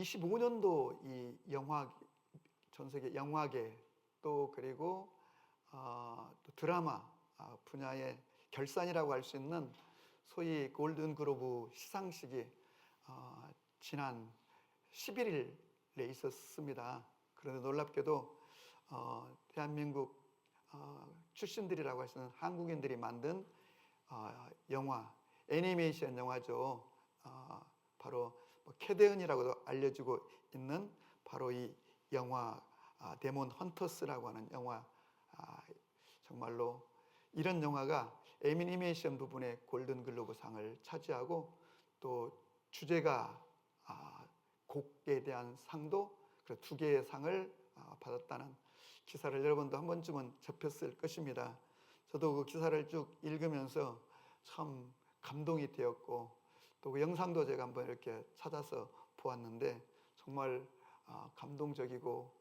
25년도 이 영화, 전 세계 영화계 또 그리고 또 드라마 분야의 결산이라고 할 수 있는 소위 골든글로브 시상식이 지난 11일에 있었습니다. 그런데 놀랍게도 대한민국 출신들이라고 할 수 있는 한국인들이 만든 영화, 애니메이션 영화죠. 바로 캐대언이라고도 알려지고 있는 바로 이 영화 데몬 헌터스라고 하는 영화, 정말로 이런 영화가 애니메이션 부분에 골든글로브상을 차지하고 또 주제가 곡에 대한 상도 두 개의 상을 받았다는 기사를 여러분도 한 번쯤은 접했을 것입니다. 저도 그 기사를 쭉 읽으면서 참 감동이 되었고 또 그 영상도 제가 한번 이렇게 찾아서 보았는데 정말 감동적이고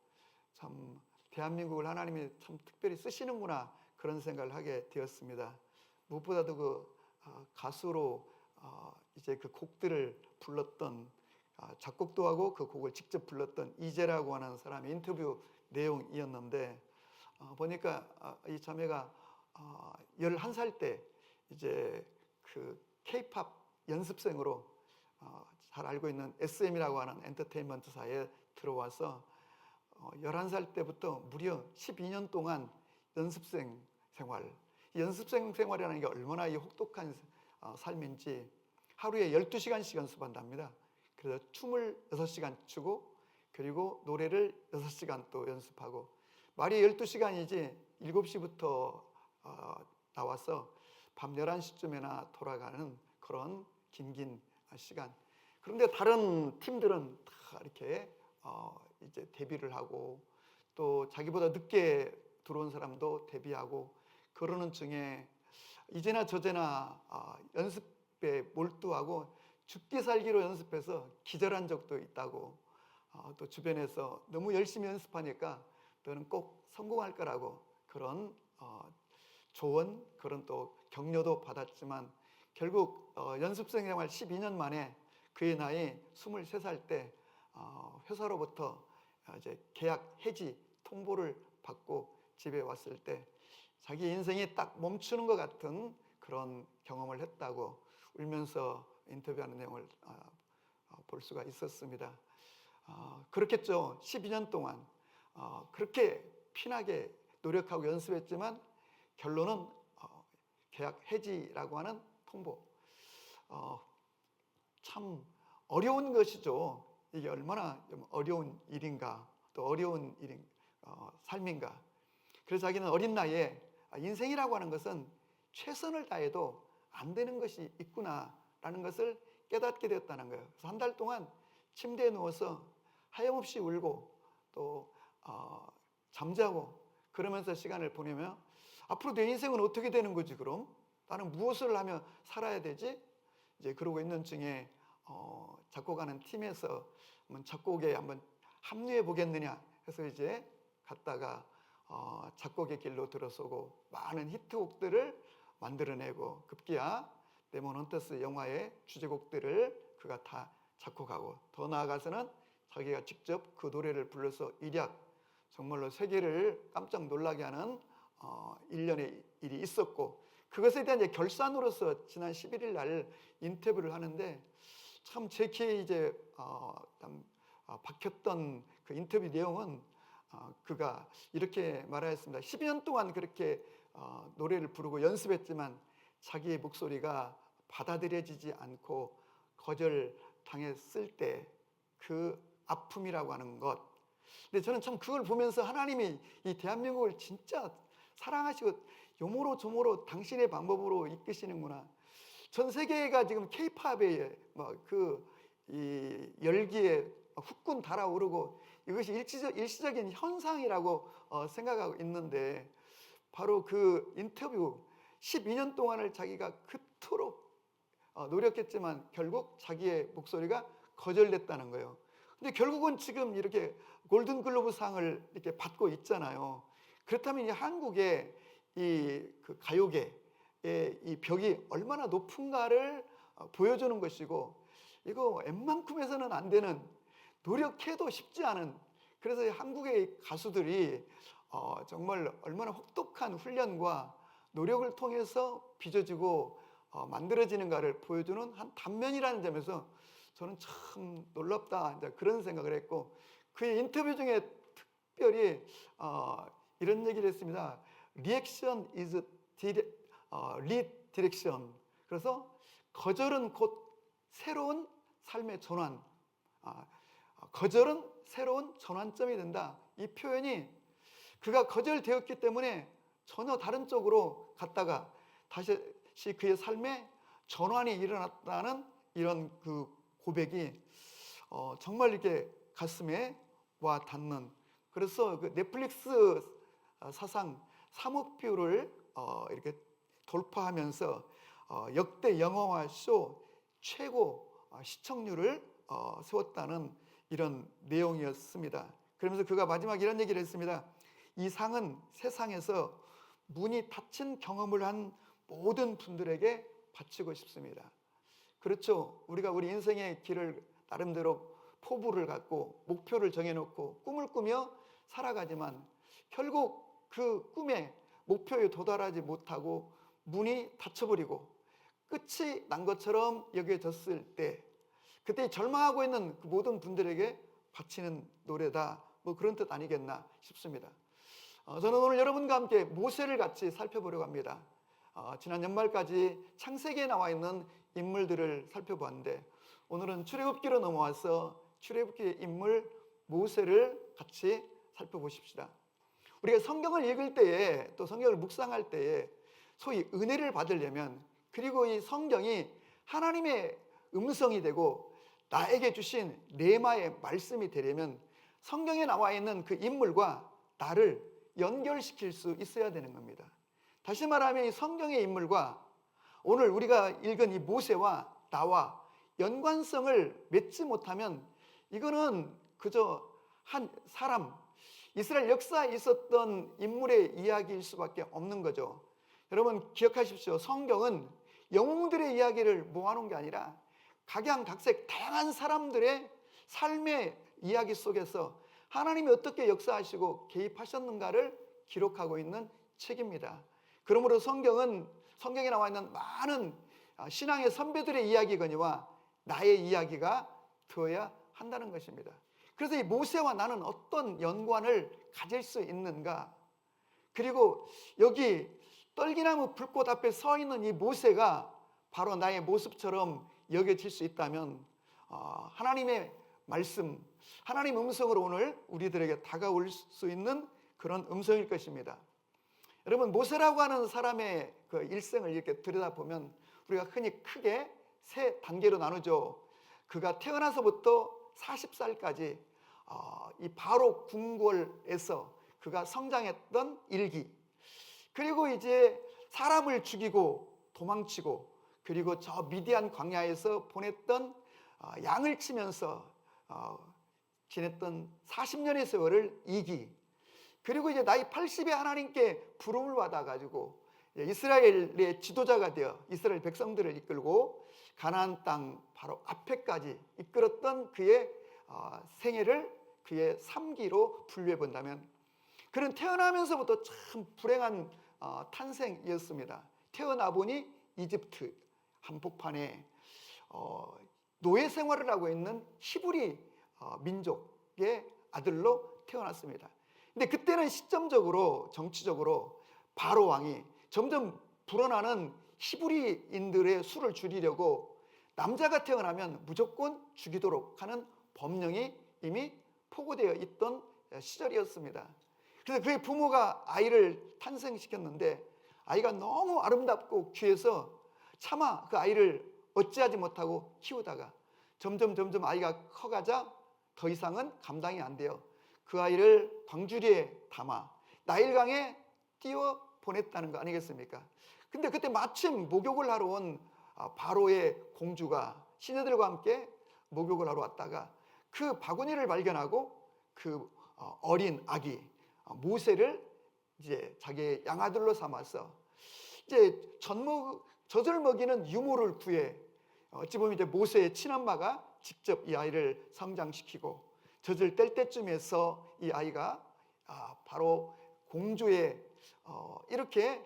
참 대한민국을 하나님이 참 특별히 쓰시는구나 그런 생각을 하게 되었습니다. 무엇보다도 그 가수로 이제 그 곡들을 불렀던 작곡도 하고 그 곡을 직접 불렀던 이재라고 하는 사람의 인터뷰 내용이었는데 보니까 이 자매가 11살 때 이제 그 K-팝 연습생으로 잘 알고 있는 SM이라고 하는 엔터테인먼트사에 들어와서 11살 때부터 무려 12년 동안 연습생 생활, 연습생 생활이라는 게 얼마나 이 혹독한 삶인지 하루에 12시간씩 연습한답니다. 그래서 춤을 6시간 추고 그리고 노래를 6시간 또 연습하고 말이 12시간이지 7시부터 나와서 밤 11시쯤에나 돌아가는 그런 긴 시간. 그런데 다른 팀들은 다 이렇게 이제 데뷔를 하고 또 자기보다 늦게 들어온 사람도 데뷔하고 그러는 중에 이제나 저제나 연습에 몰두하고 죽기 살기로 연습해서 기절한 적도 있다고 또 주변에서 너무 열심히 연습하니까 너는 꼭 성공할 거라고 그런 조언 그런 또 격려도 받았지만 결국 연습생 생활 12년 만에 그의 나이 23살 때 회사로부터 이제 계약 해지 통보를 받고 집에 왔을 때 자기 인생이 딱 멈추는 것 같은 그런 경험을 했다고 울면서 인터뷰하는 내용을 볼 수가 있었습니다. 그렇겠죠. 12년 동안 그렇게 피나게 노력하고 연습했지만 결론은 계약 해지라고 하는 통보. 참 어려운 것이죠. 이게 얼마나 어려운 일인가, 또 어려운 삶인가. 그래서 자기는 어린 나이에 인생이라고 하는 것은 최선을 다해도 안 되는 것이 있구나라는 것을 깨닫게 되었다는 거예요. 그래서 한 달 동안 침대에 누워서 하염없이 울고 또 잠자고 그러면서 시간을 보내며 앞으로 내 인생은 어떻게 되는 거지 그럼? 나는 무엇을 하며 살아야 되지? 이제 그러고 있는 중에 작곡하는 팀에서 한번 작곡에 한번 합류해 보겠느냐 해서 이제 갔다가 작곡의 길로 들어서고 많은 히트곡들을 만들어내고 급기야 데몬 헌터스 영화의 주제곡들을 그가 다 작곡하고 더 나아가서는 자기가 직접 그 노래를 불러서 일약 정말로 세계를 깜짝 놀라게 하는 일련의 일이 있었고 그것에 대한 이제 결산으로서 지난 11일 날 인터뷰를 하는데 참 제 귀에 이제 박혔던 그 인터뷰 내용은 그가 이렇게 말하였습니다. 12년 동안 그렇게 노래를 부르고 연습했지만 자기의 목소리가 받아들여지지 않고 거절당했을 때 그 아픔이라고 하는 것. 근데 저는 참 그걸 보면서 하나님이 이 대한민국을 진짜 사랑하시고 요모로 조모로 당신의 방법으로 이끄시는구나. 전 세계가 지금 K-팝의 이 열기에 후끈 달아오르고 이것이 일시적인 현상이라고 생각하고 있는데 바로 그 인터뷰 12년 동안을 자기가 그토록 노력했지만 결국 자기의 목소리가 거절됐다는 거예요. 근데 결국은 지금 이렇게 골든글로브 상을 이렇게 받고 있잖아요. 그렇다면 이 한국의 그 가요계의 이 벽이 얼마나 높은가를 보여주는 것이고 이거 웬만큼에서는 안 되는 노력해도 쉽지 않은, 그래서 한국의 가수들이 정말 얼마나 혹독한 훈련과 노력을 통해서 빚어지고 만들어지는가를 보여주는 한 단면이라는 점에서 저는 참 놀랍다, 이제 그런 생각을 했고, 그의 인터뷰 중에 특별히 이런 얘기를 했습니다. Reaction is redirection. 그래서 거절은 곧 새로운 삶의 전환, 거절은 새로운 전환점이 된다. 이 표현이 그가 거절되었기 때문에 전혀 다른 쪽으로 갔다가 다시 그의 삶에 전환이 일어났다는 이런 그 고백이 정말 이렇게 가슴에 와 닿는, 그래서 그 넷플릭스 사상 3억 뷰를 이렇게 돌파하면서 역대 영화와 쇼 최고 시청률을 세웠다는 이런 내용이었습니다. 그러면서 그가 마지막 이런 얘기를 했습니다. 이 상은 세상에서 문이 닫힌 경험을 한 모든 분들에게 바치고 싶습니다. 그렇죠. 우리가 우리 인생의 길을 나름대로 포부를 갖고 목표를 정해놓고 꿈을 꾸며 살아가지만 결국 그 꿈의 목표에 도달하지 못하고 문이 닫혀버리고 끝이 난 것처럼 여겨졌을 때, 그때 절망하고 있는 그 모든 분들에게 바치는 노래다, 뭐 그런 뜻 아니겠나 싶습니다. 저는 오늘 여러분과 함께 모세를 같이 살펴보려고 합니다. 지난 연말까지 창세기에 나와 있는 인물들을 살펴보았는데, 오늘은 출애굽기로 넘어와서 출애굽기의 인물 모세를 같이 살펴보십시다. 우리가 성경을 읽을 때에, 또 성경을 묵상할 때에 소위 은혜를 받으려면, 그리고 이 성경이 하나님의 음성이 되고 나에게 주신 레마의 말씀이 되려면 성경에 나와 있는 그 인물과 나를 연결시킬 수 있어야 되는 겁니다. 다시 말하면 이 성경의 인물과 오늘 우리가 읽은 이 모세와 나와 연관성을 맺지 못하면 이거는 그저 한 사람, 이스라엘 역사에 있었던 인물의 이야기일 수밖에 없는 거죠. 여러분 기억하십시오. 성경은 영웅들의 이야기를 모아놓은 게 아니라 각양각색 다양한 사람들의 삶의 이야기 속에서 하나님이 어떻게 역사하시고 개입하셨는가를 기록하고 있는 책입니다. 그러므로 성경은 성경에 나와 있는 많은 신앙의 선배들의 이야기거니와 나의 이야기가 되어야 한다는 것입니다. 그래서 이 모세와 나는 어떤 연관을 가질 수 있는가? 그리고 여기 떨기나무 불꽃 앞에 서 있는 이 모세가 바로 나의 모습처럼 여겨질 수 있다면 하나님의 말씀, 하나님 음성으로 오늘 우리들에게 다가올 수 있는 그런 음성일 것입니다. 여러분 모세라고 하는 사람의 그 일생을 이렇게 들여다보면 우리가 흔히 크게 세 단계로 나누죠. 그가 태어나서부터 40살까지 이 바로 궁궐에서 그가 성장했던 일기, 그리고 이제 사람을 죽이고 도망치고, 그리고 저 미디안 광야에서 보냈던 양을 치면서 지냈던 40년의 세월을 2기, 그리고 이제 나이 80에 하나님께 부름을 받아가지고 이스라엘의 지도자가 되어 이스라엘 백성들을 이끌고 가나안 땅 바로 앞에까지 이끌었던 그의 생애를 그의 3기로 분류해 본다면, 그는 태어나면서부터 참 불행한 탄생이었습니다. 태어나 보니 이집트 한복판에 노예 생활을 하고 있는 히브리 민족의 아들로 태어났습니다. 근데 그때는 시점적으로 정치적으로 바로 왕이 점점 불어나는 히브리인들의 수를 줄이려고 남자가 태어나면 무조건 죽이도록 하는 법령이 이미 포고되어 있던 시절이었습니다. 그래서 그의 부모가 아이를 탄생시켰는데 아이가 너무 아름답고 귀해서 차마 그 아이를 어찌하지 못하고 키우다가 점점 아이가 커가자 더 이상은 감당이 안 돼요. 그 아이를 광주리에 담아 나일강에 띄워 보냈다는 거 아니겠습니까? 근데 그때 마침 목욕을 하러 온 바로의 공주가 시녀들과 함께 목욕을 하러 왔다가 그 바구니를 발견하고 그 어린 아기 모세를 이제 자기의 양아들로 삼아서 이제 젖을 먹이는 유모를 구해 어찌 보면 이제 모세의 친엄마가 직접 이 아이를 성장시키고, 젖을 뗄 때쯤에서 이 아이가 바로 공주의 이렇게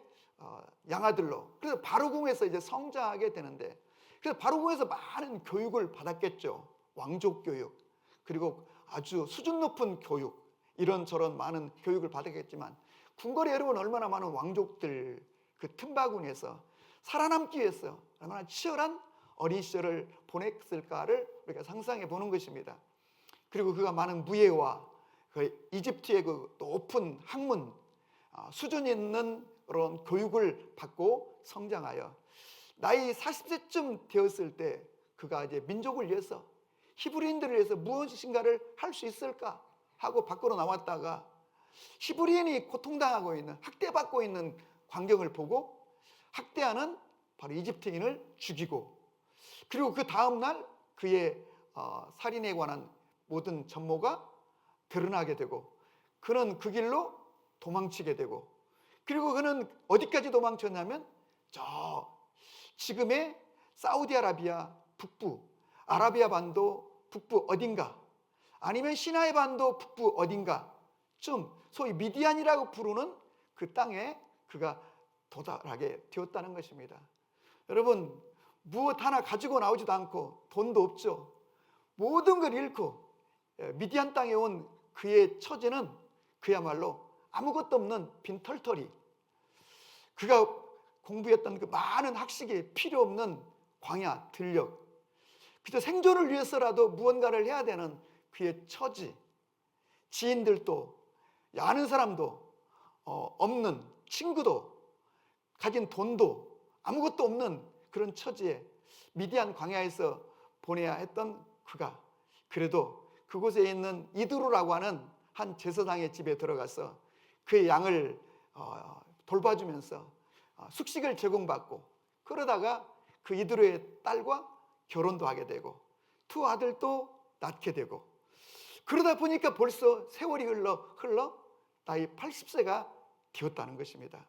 양아들로, 그래서 바로궁에서 이제 성장하게 되는데, 그래서 바로궁에서 많은 교육을 받았겠죠. 왕족 교육, 그리고 아주 수준 높은 교육, 이런저런 많은 교육을 받았겠지만, 궁궐에 여러분 얼마나 많은 왕족들 그 틈바구니에서 살아남기 위해서 얼마나 치열한 어린 시절을 보냈을까를 우리가 상상해 보는 것입니다. 그리고 그가 많은 무예와 그 이집트의 그 높은 학문, 수준 있는 그런 교육을 받고 성장하여 나이 40세쯤 되었을 때 그가 이제 민족을 위해서, 히브리인들을 위해서 무엇인가를 할 수 있을까 하고 밖으로 나왔다가 히브리인이 고통당하고 있는, 학대받고 있는 광경을 보고 학대하는 바로 이집트인을 죽이고, 그리고 그 다음날 그의 살인에 관한 모든 전모가 드러나게 되고, 그는 그 길로 도망치게 되고, 그리고 그는 어디까지 도망쳤냐면 저 지금의 사우디아라비아 북부, 아라비아 반도 북부 어딘가, 아니면 시나이 반도 북부 어딘가 좀 소위 미디안이라고 부르는 그 땅에 그가 도달하게 되었다는 것입니다. 여러분, 무엇 하나 가지고 나오지도 않고 돈도 없죠. 모든 걸 잃고 미디안 땅에 온 그의 처지는 그야말로 아무것도 없는 빈털터리, 그가 공부했던 그 많은 학식이 필요 없는 광야 들녘, 그저 생존을 위해서라도 무언가를 해야 되는 그의 처지, 지인들도, 아는 사람도 없는, 친구도, 가진 돈도 아무것도 없는 그런 처지에 미디안 광야에서 보내야 했던 그가, 그래도 그곳에 있는 이드로라고 하는 한 제사장의 집에 들어가서 그의 양을 돌봐주면서 숙식을 제공받고, 그러다가 그 이드로의 딸과 결혼도 하게 되고 두 아들도 낳게 되고, 그러다 보니까 벌써 세월이 흘러 나이 80세가 되었다는 것입니다.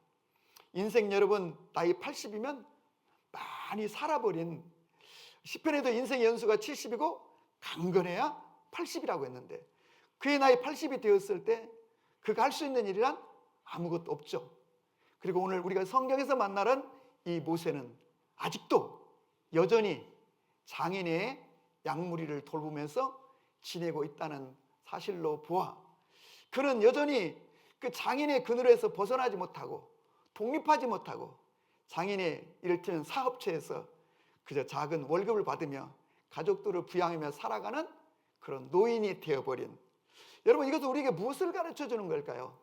인생 여러분, 나이 80이면 많이 살아버린, 시편에도 인생의 연수가 70이고 강건해야 80이라고 했는데, 그의 나이 80이 되었을 때 그가 할 수 있는 일이란 아무것도 없죠. 그리고 오늘 우리가 성경에서 만나는 이 모세는 아직도 여전히 장인의 양무리를 돌보면서 지내고 있다는 사실로 보아, 그는 여전히 그 장인의 그늘에서 벗어나지 못하고 독립하지 못하고 장인의 이를테면 사업체에서 그저 작은 월급을 받으며 가족들을 부양하며 살아가는 그런 노인이 되어버린, 여러분, 이것도 우리에게 무엇을 가르쳐 주는 걸까요?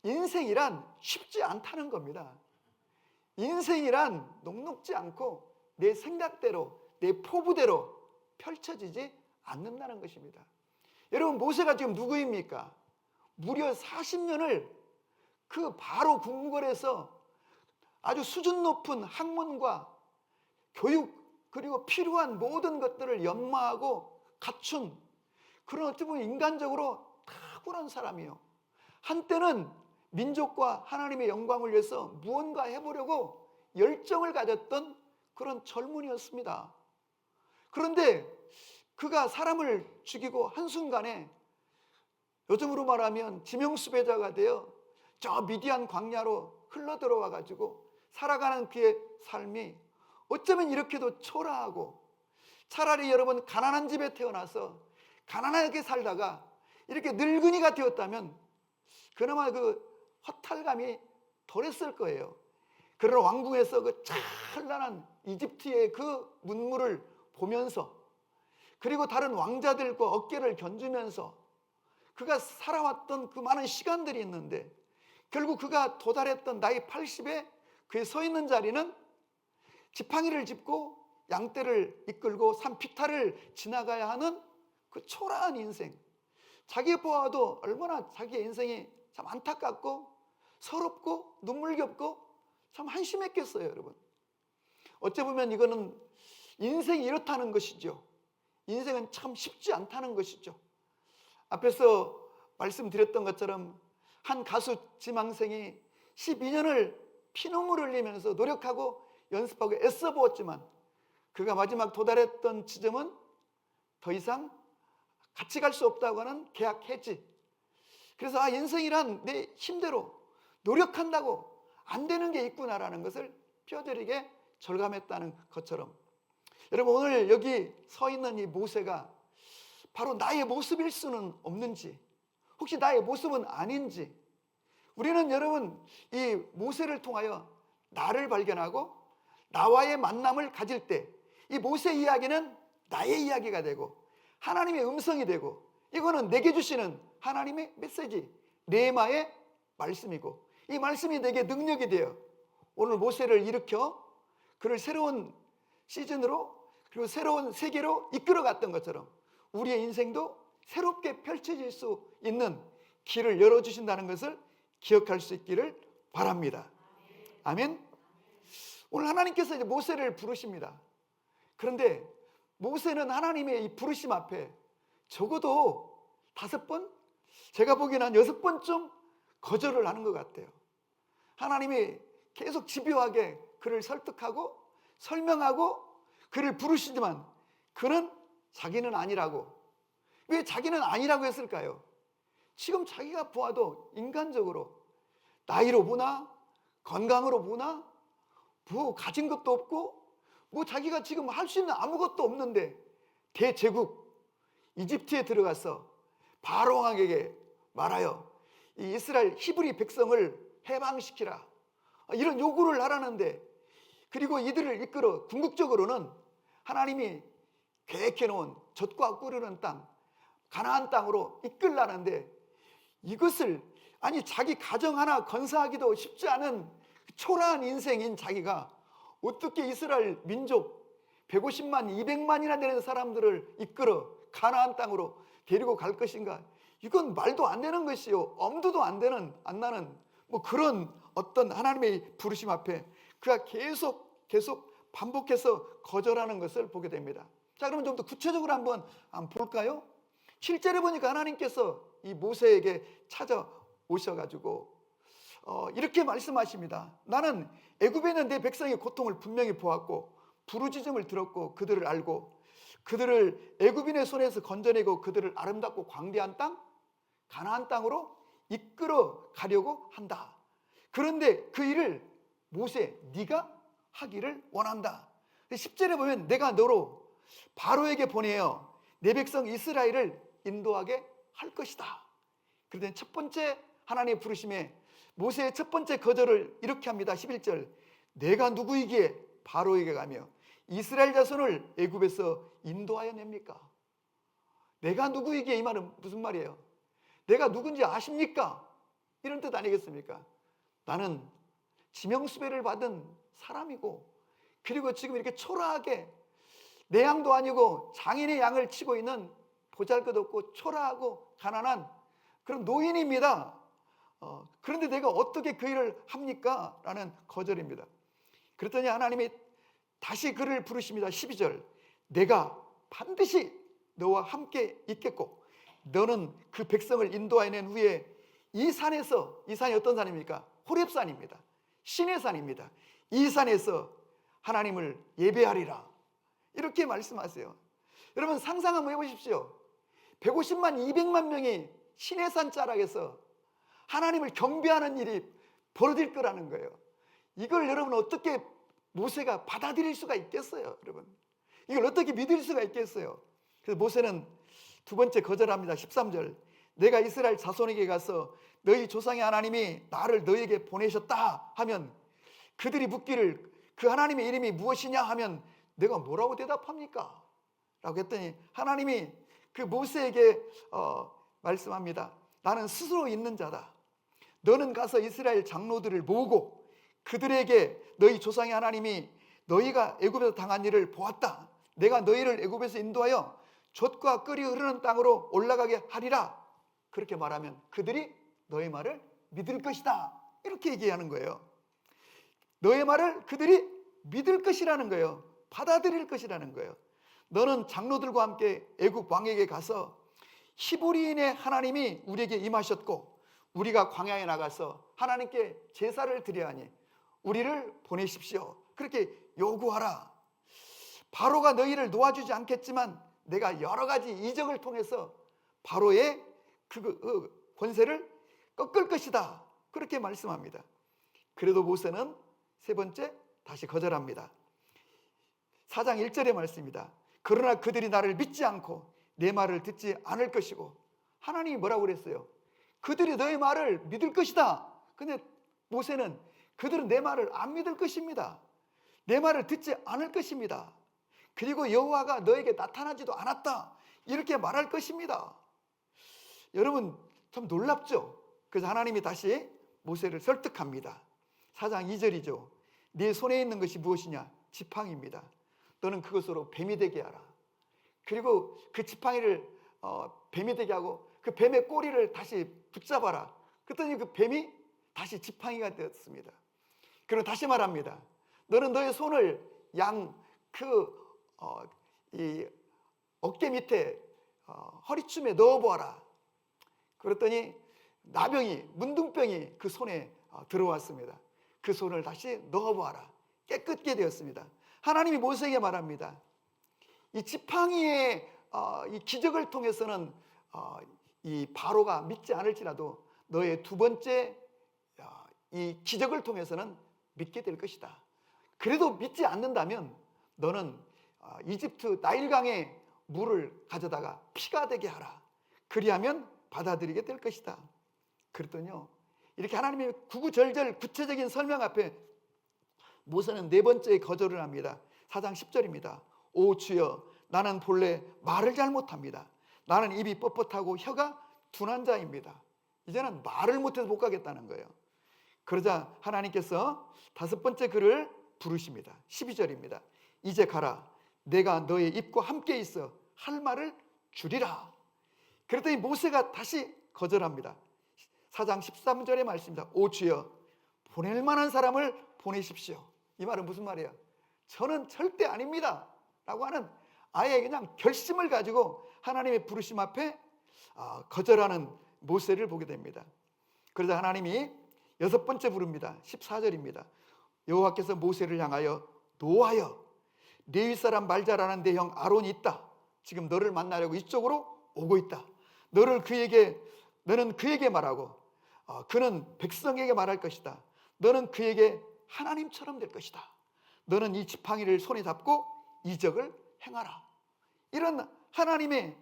인생이란 쉽지 않다는 겁니다. 인생이란 녹록지 않고 내 생각대로, 내 포부대로 펼쳐지지 않는다는 것입니다. 여러분, 모세가 지금 누구입니까? 무려 40년을 그 바로 궁궐에서 아주 수준 높은 학문과 교육, 그리고 필요한 모든 것들을 연마하고 갖춘 그런, 어떻게 보면 인간적으로 탁월한 사람이요, 한때는 민족과 하나님의 영광을 위해서 무언가 해보려고 열정을 가졌던 그런 젊은이였습니다. 그런데 그가 사람을 죽이고 한순간에 요즘으로 말하면 지명수배자가 되어 저 미디안 광야로 흘러들어와 가지고 살아가는 그의 삶이 어쩌면 이렇게도 초라하고, 차라리 여러분 가난한 집에 태어나서 가난하게 살다가 이렇게 늙은이가 되었다면 그나마 그 허탈감이 덜했을 거예요. 그러나 왕궁에서 그 찬란한 이집트의 그 문물을 보면서, 그리고 다른 왕자들과 어깨를 견주면서 그가 살아왔던 그 많은 시간들이 있는데, 결국 그가 도달했던 나이 80에 그에 서 있는 자리는 지팡이를 짚고 양떼를 이끌고 산 피타를 지나가야 하는 그 초라한 인생, 자기 보아도 얼마나 자기의 인생이 참 안타깝고 서럽고 눈물겹고 참 한심했겠어요. 여러분, 어째 보면 이거는 인생이 이렇다는 것이죠. 인생은 참 쉽지 않다는 것이죠. 앞에서 말씀드렸던 것처럼 한 가수 지망생이 12년을 피눈물 흘리면서 노력하고 연습하고 애써 보았지만 그가 마지막 도달했던 지점은 더 이상 같이 갈 수 없다고 하는 계약 해지. 그래서 인생이란 내 힘대로 노력한다고 안 되는 게 있구나라는 것을 뼈저리게 절감했다는 것처럼, 여러분 오늘 여기 서 있는 이 모세가 바로 나의 모습일 수는 없는지, 혹시 나의 모습은 아닌지, 우리는 여러분 이 모세를 통하여 나를 발견하고 나와의 만남을 가질 때 이 모세 이야기는 나의 이야기가 되고 하나님의 음성이 되고, 이거는 내게 주시는 하나님의 메시지, 레마의 말씀이고, 이 말씀이 내게 능력이 되어 오늘 모세를 일으켜 그를 새로운 시즌으로, 그리고 새로운 세계로 이끌어갔던 것처럼 우리의 인생도 새롭게 펼쳐질 수 있는 길을 열어주신다는 것을 기억할 수 있기를 바랍니다. 아멘. 오늘 하나님께서 이제 모세를 부르십니다. 그런데 모세는 하나님의 이 부르심 앞에 적어도 5번, 제가 보기에는 한 6번쯤 거절을 하는 것 같아요. 하나님이 계속 집요하게 그를 설득하고 설명하고 그를 부르시지만 그는 자기는 아니라고. 왜 자기는 아니라고 했을까요? 지금 자기가 보아도 인간적으로 나이로 보나 건강으로 보나 뭐 가진 것도 없고 뭐 자기가 지금 할 수 있는 아무것도 없는데 대제국 이집트에 들어가서 바로 왕에게 말하여 이 이스라엘 히브리 백성을 해방시키라, 이런 요구를 하라는데, 그리고 이들을 이끌어 궁극적으로는 하나님이 계획해 놓은 젖과 꿀 흐르는 땅 가나안 땅으로 이끌라는데, 이것을 자기 가정 하나 건사하기도 쉽지 않은 초라한 인생인 자기가 어떻게 이스라엘 민족 150만 200만이나 되는 사람들을 이끌어 가나안 땅으로 데리고 갈 것인가? 이건 말도 안 되는 것이요, 엄두도 안 나는 뭐 그런 어떤 하나님의 부르심 앞에 그가 계속 반복해서 거절하는 것을 보게 됩니다. 자, 그러면 좀 더 구체적으로 한번 볼까요? 7절에 보니까 하나님께서 이 모세에게 찾아오셔가지고 이렇게 말씀하십니다. 나는 애굽에 있는 내 백성의 고통을 분명히 보았고 부르짖음을 들었고 그들을 알고 그들을 애굽인의 손에서 건져내고 그들을 아름답고 광대한 땅 가나안 땅으로 이끌어 가려고 한다. 그런데 그 일을 모세 네가 하기를 원한다. 10절에 보면 내가 너로 바로에게 보내어 내 백성 이스라엘을 인도하게 할 것이다. 그런데 첫 번째 하나님의 부르심에 모세의 첫 번째 거절을 이렇게 합니다. 11절 내가 누구이기에 바로에게 가며 이스라엘 자손을 애굽에서 인도하여 냅니까? 내가 누구이기에, 이 말은 무슨 말이에요? 내가 누군지 아십니까? 이런 뜻 아니겠습니까? 나는 지명수배를 받은 사람이고, 그리고 지금 이렇게 초라하게 내 양도 아니고 장인의 양을 치고 있는 보잘것없고 초라하고 가난한 그런 노인입니다. 그런데 내가 어떻게 그 일을 합니까? 라는 거절입니다. 그랬더니 하나님이 다시 그를 부르십니다. 12절 내가 반드시 너와 함께 있겠고 너는 그 백성을 인도해낸 후에 이 산에서, 이 산이 어떤 산입니까? 호렙산입니다. 신의 산입니다. 이 산에서 하나님을 예배하리라, 이렇게 말씀하세요. 여러분 상상 한번 해보십시오. 150만 200만 명이 신의 산 자락에서 하나님을 경배하는 일이 벌어질 거라는 거예요. 이걸 여러분 어떻게 모세가 받아들일 수가 있겠어요? 여러분 이걸 어떻게 믿을 수가 있겠어요? 그래서 모세는 두 번째 거절합니다. 13절 내가 이스라엘 자손에게 가서 너희 조상의 하나님이 나를 너희에게 보내셨다 하면 그들이 묻기를 그 하나님의 이름이 무엇이냐 하면 내가 뭐라고 대답합니까? 라고 했더니 하나님이 그 모세에게 말씀합니다. 나는 스스로 있는 자다. 너는 가서 이스라엘 장로들을 모으고 그들에게 너희 조상의 하나님이 너희가 애굽에서 당한 일을 보았다. 내가 너희를 애굽에서 인도하여 젖과 꿀이 흐르는 땅으로 올라가게 하리라. 그렇게 말하면 그들이 너의 말을 믿을 것이다. 이렇게 얘기하는 거예요. 너의 말을 그들이 믿을 것이라는 거예요. 받아들일 것이라는 거예요. 너는 장로들과 함께 애굽 왕에게 가서 히브리인의 하나님이 우리에게 임하셨고 우리가 광야에 나가서 하나님께 제사를 드려야 하니 우리를 보내십시오. 그렇게 요구하라. 바로가 너희를 놓아주지 않겠지만 내가 여러 가지 이적을 통해서 바로의 그 권세를 꺾을 것이다. 그렇게 말씀합니다. 그래도 모세는 세 번째 다시 거절합니다. 4장 1절의 말씀입니다. 그러나 그들이 나를 믿지 않고 내 말을 듣지 않을 것이고, 하나님이 뭐라고 그랬어요? 그들이 너의 말을 믿을 것이다. 근데 모세는 그들은 내 말을 안 믿을 것입니다. 내 말을 듣지 않을 것입니다. 그리고 여호와가 너에게 나타나지도 않았다. 이렇게 말할 것입니다. 여러분 참 놀랍죠? 그래서 하나님이 다시 모세를 설득합니다. 4장 2절이죠. 네 손에 있는 것이 무엇이냐? 지팡이입니다. 너는 그것으로 뱀이 되게 하라. 그리고 그 지팡이를 뱀이 되게 하고 그 뱀의 꼬리를 다시 붙잡아라. 그랬더니 그 뱀이 다시 지팡이가 되었습니다. 그리고 다시 말합니다. 너는 너의 손을 이 어깨 밑에 허리춤에 넣어보아라. 그랬더니 나병이, 문둥병이 그 손에 들어왔습니다. 그 손을 다시 넣어보아라. 깨끗게 되었습니다. 하나님이 모세에게 말합니다. 이 지팡이의 이 기적을 통해서는 이 바로가 믿지 않을지라도 너의 두 번째 이 기적을 통해서는 믿게 될 것이다. 그래도 믿지 않는다면 너는 이집트 나일강의 물을 가져다가 피가 되게 하라. 그리하면 받아들이게 될 것이다. 그랬더니요, 이렇게 하나님의 구구절절 구체적인 설명 앞에 모세는 네 번째 거절을 합니다. 4장 10절입니다. 오 주여, 나는 본래 말을 잘못합니다. 나는 입이 뻣뻣하고 혀가 둔한 자입니다. 이제는 말을 못해서 못 가겠다는 거예요. 그러자 하나님께서 다섯 번째 그를 부르십니다. 12절입니다. 이제 가라. 내가 너의 입과 함께 있어 할 말을 주리라. 그랬더니 모세가 다시 거절합니다. 4장 13절의 말씀입니다. 오 주여, 보낼 만한 사람을 보내십시오. 이 말은 무슨 말이에요? 저는 절대 아닙니다 라고 하는 아예 그냥 결심을 가지고 하나님의 부르심 앞에 거절하는 모세를 보게 됩니다. 그러자 하나님이 여섯 번째 부릅니다. 14절입니다. 여호와께서 모세를 향하여 노하여 레위 사람 말 잘하는 내 형 아론이 있다. 지금 너를 만나려고 이쪽으로 오고 있다. 너는 그에게 말하고 그는 백성에게 말할 것이다. 너는 그에게 하나님처럼 될 것이다. 너는 이 지팡이를 손에 잡고 이적을 행하라. 이런 하나님의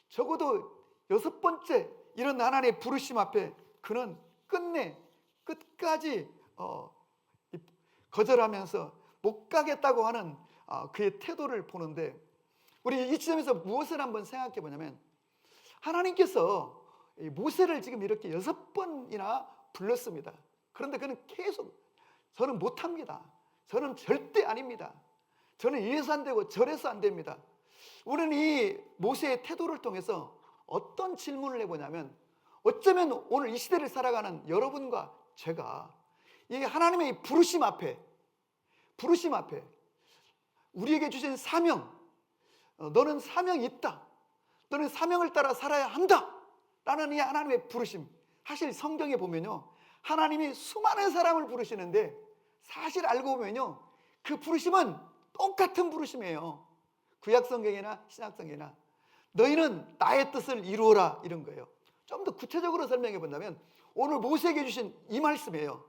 적어도 여섯 번째 이런 하나님의 부르심 앞에 그는 끝까지 거절하면서 못 가겠다고 하는 그의 태도를 보는데, 우리 이 지점에서 무엇을 한번 생각해 보냐면, 하나님께서 모세를 지금 이렇게 6번이나 불렀습니다. 그런데 그는 계속 저는 못합니다. 저는 절대 아닙니다. 저는 이래서 안 되고 저래서 안 됩니다. 우리는 이 모세의 태도를 통해서 어떤 질문을 해보냐면, 어쩌면 오늘 이 시대를 살아가는 여러분과 제가 이 하나님의 부르심 앞에 우리에게 주신 사명, 너는 사명이 있다, 너는 사명을 따라 살아야 한다 라는 이 하나님의 부르심, 사실 성경에 보면요 하나님이 수많은 사람을 부르시는데 사실 알고 보면요 그 부르심은 똑같은 부르심이에요. 구약성경이나 신약성경이나 너희는 나의 뜻을 이루어라, 이런 거예요. 좀 더 구체적으로 설명해 본다면 오늘 모세에게 주신 이 말씀이에요.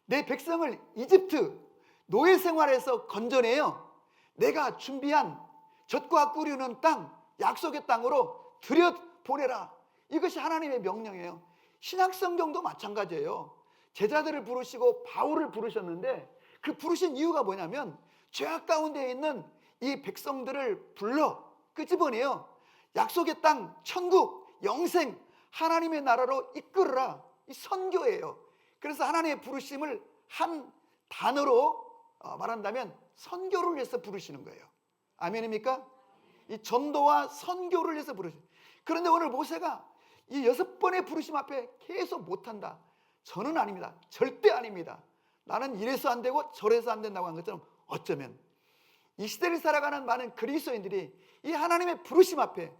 내 백성을 이집트 노예 생활에서 건져내요 내가 준비한 젖과 꿀이 흐르는 땅, 약속의 땅으로 들여보내라. 이것이 하나님의 명령이에요. 신약성경도 마찬가지예요. 제자들을 부르시고 바울을 부르셨는데 그 부르신 이유가 뭐냐면 죄악 가운데 있는 이 백성들을 불러 끄집어내요 약속의 땅, 천국, 영생, 하나님의 나라로 이끌어라. 이 선교예요. 그래서 하나님의 부르심을 한 단어로 말한다면 선교를 위해서 부르시는 거예요. 아멘입니까? 이 전도와 선교를 위해서 부르시는. 그런데 오늘 모세가 이 6번의 부르심 앞에 계속 못한다, 저는 아닙니다, 절대 아닙니다, 나는 이래서 안 되고 저래서 안 된다고 한 것처럼, 어쩌면 이 시대를 살아가는 많은 그리스도인들이 이 하나님의 부르심 앞에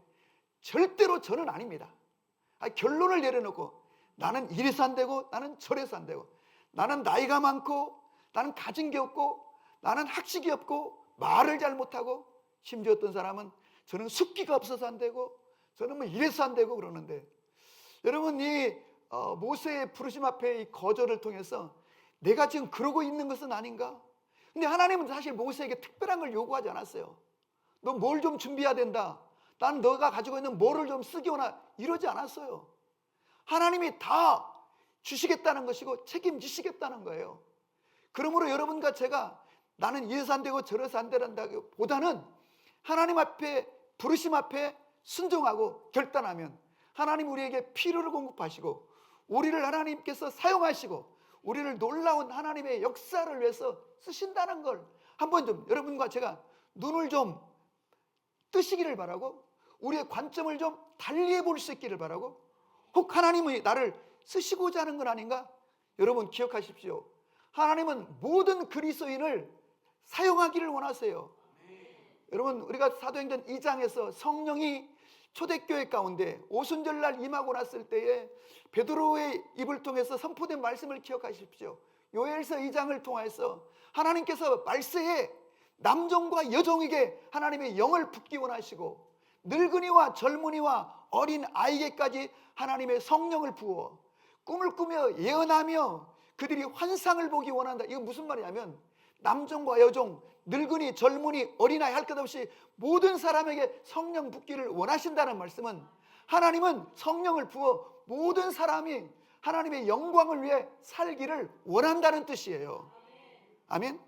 절대로 저는 아닙니다, 결론을 내려놓고 나는 이래서 안 되고 나는 저래서 안 되고, 나는 나이가 많고 나는 가진 게 없고 나는 학식이 없고 말을 잘 못하고, 심지어 어떤 사람은 저는 숫기가 없어서 안 되고 저는 뭐 이래서 안 되고 그러는데, 여러분 이 모세의 부르심 앞에 이 거절을 통해서 내가 지금 그러고 있는 것은 아닌가? 근데 하나님은 사실 모세에게 특별한 걸 요구하지 않았어요. 너 뭘 좀 준비해야 된다, 난 너가 가지고 있는 뭐를 좀 쓰기 원하, 이러지 않았어요. 하나님이 다 주시겠다는 것이고 책임지시겠다는 거예요. 그러므로 여러분과 제가 나는 이래서 안 되고 저래서 안 된다기보다는 하나님 앞에, 부르심 앞에 순종하고 결단하면 하나님 우리에게 필요를 공급하시고 우리를 하나님께서 사용하시고 우리를 놀라운 하나님의 역사를 위해서 쓰신다는 걸 한번 좀 여러분과 제가 눈을 좀 뜨시기를 바라고, 우리의 관점을 좀 달리해 볼 수 있기를 바라고, 혹 하나님이 나를 쓰시고자 하는 건 아닌가? 여러분 기억하십시오. 하나님은 모든 그리스도인을 사용하기를 원하세요. 여러분 우리가 사도행전 2장에서 성령이 초대교회 가운데 오순절날 임하고 났을 때에 베드로의 입을 통해서 선포된 말씀을 기억하십시오. 요엘서 2장을 통해서 하나님께서 말세에 남종과 여종에게 하나님의 영을 붓기 원하시고 늙은이와 젊은이와 어린 아이에게까지 하나님의 성령을 부어 꿈을 꾸며 예언하며 그들이 환상을 보기 원한다. 이건 무슨 말이냐면 남종과 여종, 늙은이, 젊은이, 어린아이 할 것 없이 모든 사람에게 성령 붓기를 원하신다는 말씀은 하나님은 성령을 부어 모든 사람이 하나님의 영광을 위해 살기를 원한다는 뜻이에요. 아멘.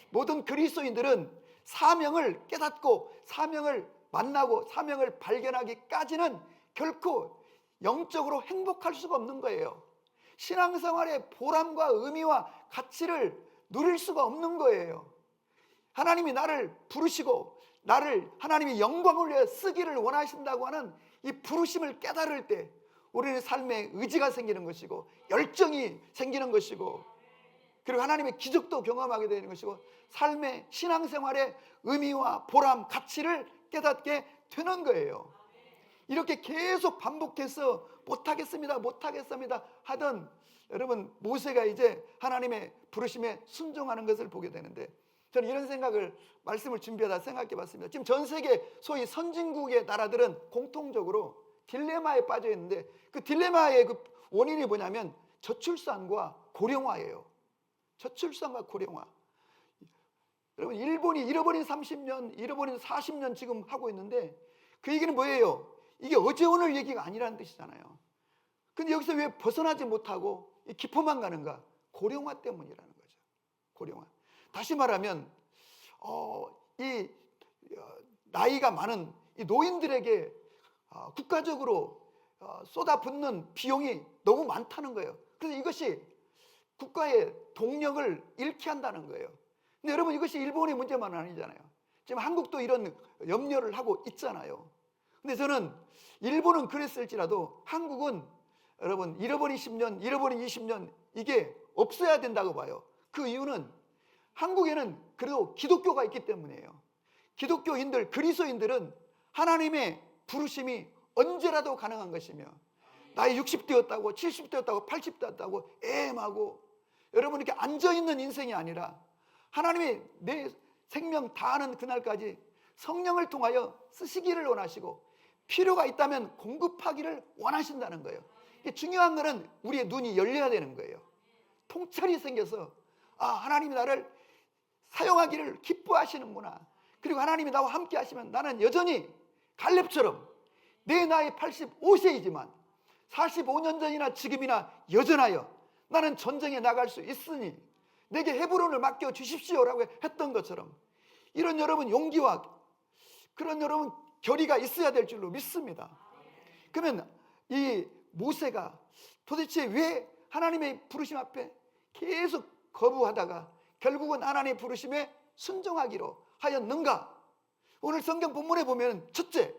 모든 그리스도인들은 사명을 깨닫고 사명을 만나고 사명을 발견하기까지는 결코 영적으로 행복할 수가 없는 거예요. 신앙생활의 보람과 의미와 가치를 누릴 수가 없는 거예요. 하나님이 나를 부르시고 나를 하나님의 영광을 위해 쓰기를 원하신다고 하는 이 부르심을 깨달을 때 우리는 삶에 의지가 생기는 것이고 열정이 생기는 것이고, 그리고 하나님의 기적도 경험하게 되는 것이고 삶의 신앙생활의 의미와 보람, 가치를 깨닫게 되는 거예요. 이렇게 계속 반복해서 못하겠습니다 하던 여러분 모세가 이제 하나님의 부르심에 순종하는 것을 보게 되는데, 저는 이런 생각을, 말씀을 준비하다 생각해 봤습니다. 지금 전 세계 소위 선진국의 나라들은 공통적으로 딜레마에 빠져 있는데, 그 딜레마의 그 원인이 뭐냐면 저출산과 고령화예요. 저출산과 고령화. 여러분 일본이 잃어버린 30년, 잃어버린 40년 지금 하고 있는데, 그 얘기는 뭐예요? 이게 어제 오늘 얘기가 아니라는 뜻이잖아요. 근데 여기서 왜 벗어나지 못하고 깊어만 가는가? 고령화 때문이라는 거죠. 고령화. 다시 말하면 이 나이가 많은 이 노인들에게 국가적으로 쏟아붓는 비용이 너무 많다는 거예요. 그래서 이것이 국가의 동력을 잃게 한다는 거예요. 근데 여러분 이것이 일본의 문제만은 아니잖아요. 지금 한국도 이런 염려를 하고 있잖아요. 근데 저는 일본은 그랬을지라도 한국은 여러분 잃어버린 10년, 잃어버린 20년 이게 없어야 된다고 봐요. 그 이유는 한국에는 그래도 기독교가 있기 때문이에요. 기독교인들, 그리스도인들은 하나님의 부르심이 언제라도 가능한 것이며, 나이 60대였다고 70대였다고 80대였다고 애엠하고 여러분 이렇게 앉아있는 인생이 아니라 하나님이 내 생명 다하는 그날까지 성령을 통하여 쓰시기를 원하시고 필요가 있다면 공급하기를 원하신다는 거예요. 중요한 것은 우리의 눈이 열려야 되는 거예요. 통찰이 생겨서 하나님이 나를 사용하기를 기뻐하시는구나. 그리고 하나님이 나와 함께 하시면 나는 여전히 갈렙처럼 내 나이 85세이지만 45년 전이나 지금이나 여전하여 나는 전쟁에 나갈 수 있으니 내게 헤브론을 맡겨 주십시오라고 했던 것처럼, 이런 여러분 용기와 그런 여러분 결의가 있어야 될 줄로 믿습니다. 그러면 이 모세가 도대체 왜 하나님의 부르심 앞에 계속 거부하다가 결국은 하나님의 부르심에 순종하기로 하였는가? 오늘 성경 본문에 보면 첫째,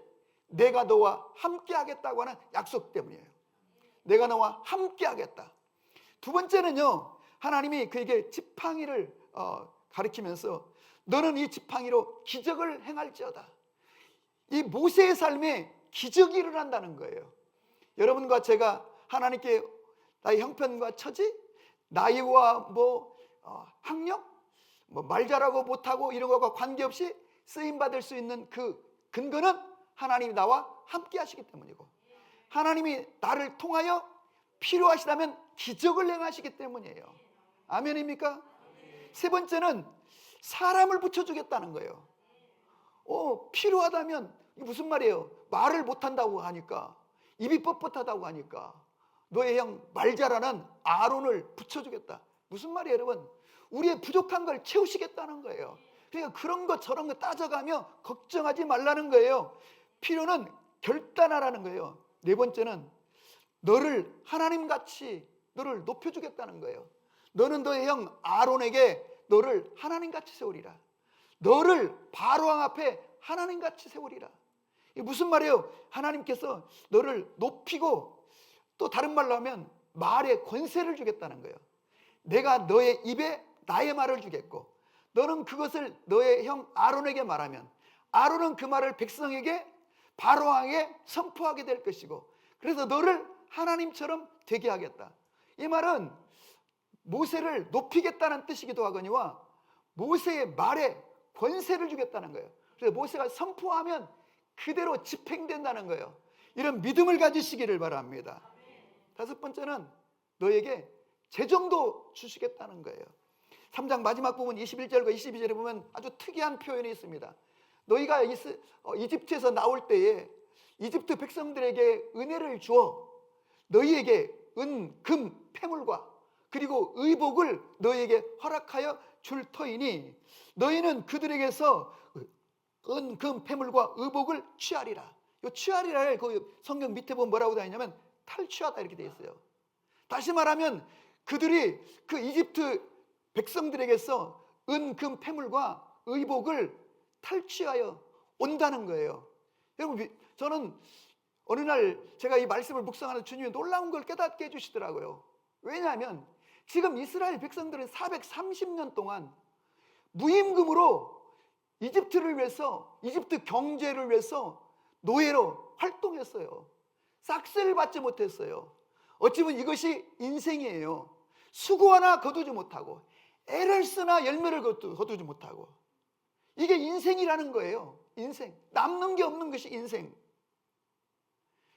내가 너와 함께 하겠다고 하는 약속 때문이에요. 내가 너와 함께 하겠다. 두 번째는요, 하나님이 그에게 지팡이를 가리키면서 너는 이 지팡이로 기적을 행할지어다. 이 모세의 삶에 기적이 일어난다는 거예요. 여러분과 제가 하나님께 나의 형편과 처지, 나이와 학력, 말 잘하고 못하고 이런 것과 관계없이 쓰임받을 수 있는 그 근거는 하나님이 나와 함께 하시기 때문이고, 하나님이 나를 통하여 필요하시다면 기적을 행하시기 때문이에요. 아멘입니까? 세 번째는 사람을 붙여주겠다는 거예요. 필요하다면, 이게 무슨 말이에요? 말을 못한다고 하니까, 입이 뻣뻣하다고 하니까 너의 형 말 잘하는 아론을 붙여주겠다. 무슨 말이에요, 여러분? 우리의 부족한 걸 채우시겠다는 거예요. 그러니까 그런 거 저런 거 따져가며 걱정하지 말라는 거예요. 필요는 결단하라는 거예요. 네 번째는 너를 하나님같이 너를 높여주겠다는 거예요. 너는 너의 형 아론에게 너를 하나님같이 세우리라. 너를 바로왕 앞에 하나님같이 세우리라. 이게 무슨 말이에요? 하나님께서 너를 높이고, 또 다른 말로 하면 말에 권세를 주겠다는 거예요. 내가 너의 입에 나의 말을 주겠고, 너는 그것을 너의 형 아론에게 말하면 아론은 그 말을 백성에게, 바로왕에게 선포하게 될 것이고, 그래서 너를 하나님처럼 되게 하겠다. 이 말은 모세를 높이겠다는 뜻이기도 하거니와 모세의 말에 권세를 주겠다는 거예요. 그래서 모세가 선포하면 그대로 집행된다는 거예요. 이런 믿음을 가지시기를 바랍니다. 다섯 번째는 너에게 재정도 주시겠다는 거예요. 3장 마지막 부분 21절과 22절에 보면 아주 특이한 표현이 있습니다. 너희가 이집트에서 나올 때에 이집트 백성들에게 은혜를 주어 너희에게 은, 금, 폐물과 그리고 의복을 너희에게 허락하여 줄 터이니 너희는 그들에게서 은, 금, 폐물과 의복을 취하리라. 이 취하리라를 그 성경 밑에 보면 뭐라고 되어 있냐면 탈취하다 이렇게 되어 있어요. 다시 말하면 그들이 그 이집트 백성들에게서 은, 금, 폐물과 의복을 탈취하여 온다는 거예요. 여러분, 저는 어느 날 제가 이 말씀을 묵상하는 주님이 놀라운 걸 깨닫게 해주시더라고요. 왜냐하면 지금 이스라엘 백성들은 430년 동안 무임금으로 이집트를 위해서, 이집트 경제를 위해서 노예로 활동했어요. 싹쓸이를 받지 못했어요. 어찌 보면 이것이 인생이에요. 수고 하나 거두지 못하고 애를 쓰나 열매를 거두지 못하고, 이게 인생이라는 거예요. 인생, 남는 게 없는 것이 인생.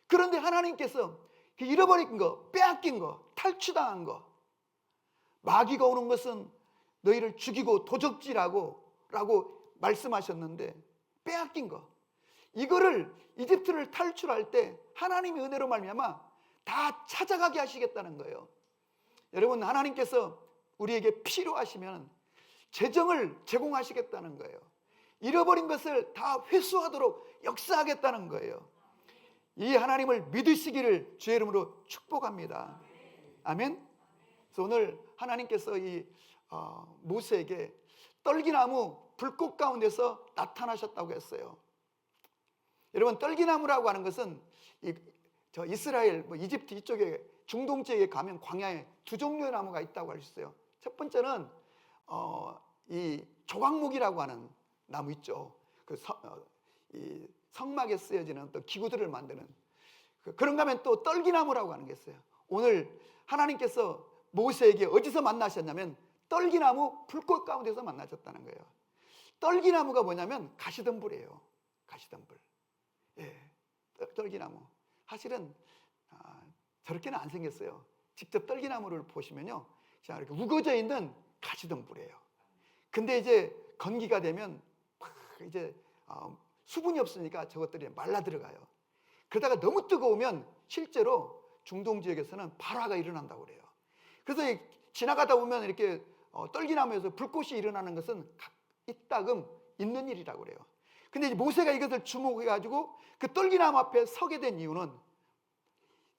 그런데 하나님께서 잃어버린 거, 빼앗긴 거, 탈취당한 거, 마귀가 오는 것은 너희를 죽이고 도적질하고 라고 말씀하셨는데, 빼앗긴 거, 이거를 이집트를 탈출할 때 하나님의 은혜로 말미암아 다 찾아가게 하시겠다는 거예요. 여러분, 하나님께서 우리에게 필요하시면 재정을 제공하시겠다는 거예요. 잃어버린 것을 다 회수하도록 역사하겠다는 거예요. 이 하나님을 믿으시기를 주의 이름으로 축복합니다. 아멘. 그래서 오늘 하나님께서 이 모세에게 떨기나무 불꽃 가운데서 나타나셨다고 했어요. 여러분, 떨기나무라고 하는 것은 저 이스라엘, 이집트 이쪽에, 중동 지역에 가면 광야에 두 종류의 나무가 있다고 할 수 있어요. 첫 번째는 이 조각목이라고 하는 나무 있죠. 이 성막에 쓰여지는 또 기구들을 만드는, 그런가 하면 또 떨기나무라고 하는 게 있어요. 오늘 하나님께서 모세에게 어디서 만나셨냐면 떨기나무 불꽃 가운데서 만나셨다는 거예요. 떨기나무가 뭐냐면 가시덤불이에요. 가시덤불. 예, 떨기나무. 사실은 저렇게는 안 생겼어요. 직접 떨기나무를 보시면요, 자, 이렇게 우거져 있는 가시덤불이에요. 근데 이제 건기가 되면 이제 수분이 없으니까 저것들이 말라 들어가요. 그러다가 너무 뜨거우면 실제로 중동 지역에서는 발화가 일어난다고 그래요. 그래서 지나가다 보면 이렇게 떨기나무에서 불꽃이 일어나는 것은 이따금 있는 일이라고 그래요. 근데 이제 모세가 이것을 주목해가지고 그 떨기나무 앞에 서게 된 이유는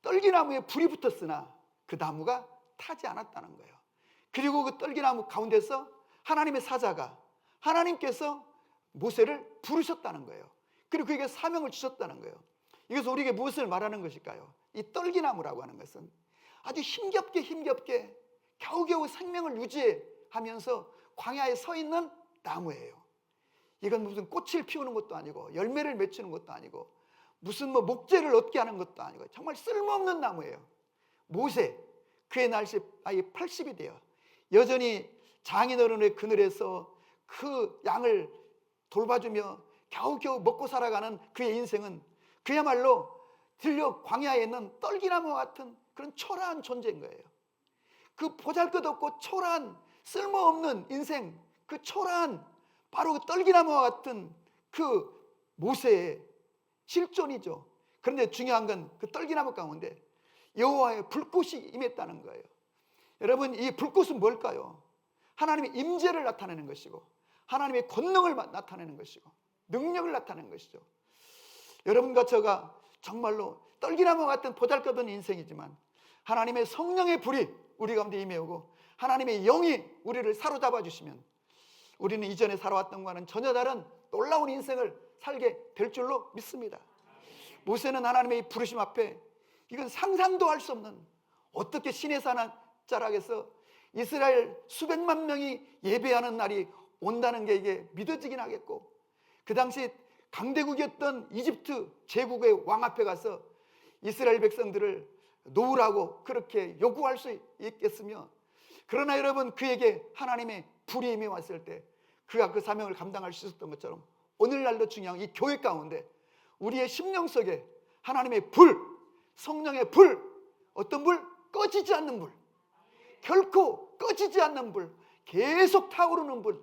떨기나무에 불이 붙었으나 그 나무가 타지 않았다는 거예요. 그리고 그 떨기나무 가운데서 하나님의 사자가, 하나님께서 모세를 부르셨다는 거예요. 그리고 그에게 사명을 주셨다는 거예요. 이것은 우리에게 무엇을 말하는 것일까요? 이 떨기나무라고 하는 것은 아주 힘겹게 겨우겨우 생명을 유지하면서 광야에 서 있는 나무예요. 이건 무슨 꽃을 피우는 것도 아니고 열매를 맺히는 것도 아니고 무슨 목재를 얻게 하는 것도 아니고 정말 쓸모없는 나무예요. 모세, 그의 나이 80이 돼요. 여전히 장인어른의 그늘에서 그 양을 돌봐주며 겨우겨우 먹고 살아가는 그의 인생은 그야말로 들녘 광야에 있는 떨기나무와 같은 그런 초라한 존재인 거예요. 그 보잘것없고 초라한 쓸모없는 인생, 그 초라한 바로 그 떨기나무와 같은 그 모세의 실존이죠. 그런데 중요한 건 그 떨기나무 가운데 여호와의 불꽃이 임했다는 거예요. 여러분, 이 불꽃은 뭘까요? 하나님의 임재를 나타내는 것이고 하나님의 권능을 나타내는 것이고 능력을 나타내는 것이죠. 여러분과 저가 정말로 떨기나무 같은 보잘것없는 인생이지만 하나님의 성령의 불이 우리 가운데 임해오고 하나님의 영이 우리를 사로잡아 주시면 우리는 이전에 살아왔던 것과는 전혀 다른 놀라운 인생을 살게 될 줄로 믿습니다. 모세는 하나님의 부르심 앞에 이건 상상도 할 수 없는, 어떻게 신의 산 자락에서 이스라엘 수백만 명이 예배하는 날이 온다는 게 이게 믿어지긴 하겠고, 그 당시 강대국이었던 이집트 제국의 왕 앞에 가서 이스라엘 백성들을 놓으라고 그렇게 요구할 수 있겠으며, 그러나 여러분, 그에게 하나님의 불이 임해 왔을 때 그가 그 사명을 감당할 수 있었던 것처럼 오늘날도 중요한 이 교회 가운데 우리의 심령 속에 하나님의 불, 성령의 불, 어떤 불? 꺼지지 않는 불, 결코 꺼지지 않는 불, 계속 타오르는 불,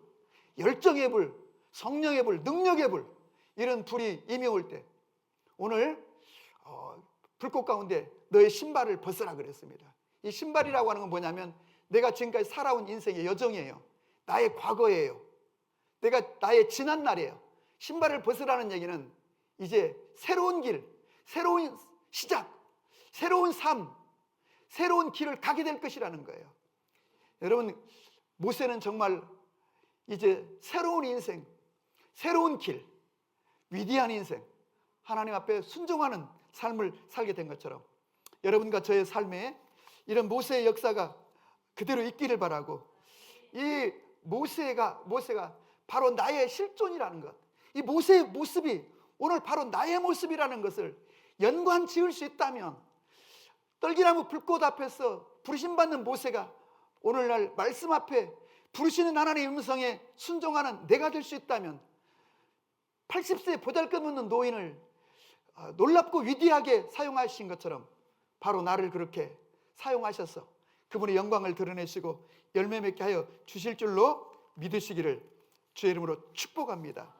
열정의 불, 성령의 불, 능력의 불, 이런 불이 임해올 때 오늘 불꽃 가운데 너의 신발을 벗으라 그랬습니다. 이 신발이라고 하는 건 뭐냐면 내가 지금까지 살아온 인생의 여정이에요. 나의 과거예요. 나의 지난 날이에요. 신발을 벗으라는 얘기는 이제 새로운 길, 새로운 시작, 새로운 삶, 새로운 길을 가게 될 것이라는 거예요. 여러분, 모세는 정말 이제 새로운 인생, 새로운 길, 위대한 인생, 하나님 앞에 순종하는 삶을 살게 된 것처럼 여러분과 저의 삶에 이런 모세의 역사가 그대로 있기를 바라고, 이 모세가 바로 나의 실존이라는 것, 이 모세의 모습이 오늘 바로 나의 모습이라는 것을 연관 지을 수 있다면, 떨기나무 불꽃 앞에서 부르심받는 모세가 오늘날 말씀 앞에 부르시는 하나님의 음성에 순종하는 내가 될 수 있다면, 80세 보잘것없는 노인을 놀랍고 위대하게 사용하신 것처럼 바로 나를 그렇게 사용하셔서 그분의 영광을 드러내시고 열매 맺게 하여 주실 줄로 믿으시기를 주의 이름으로 축복합니다.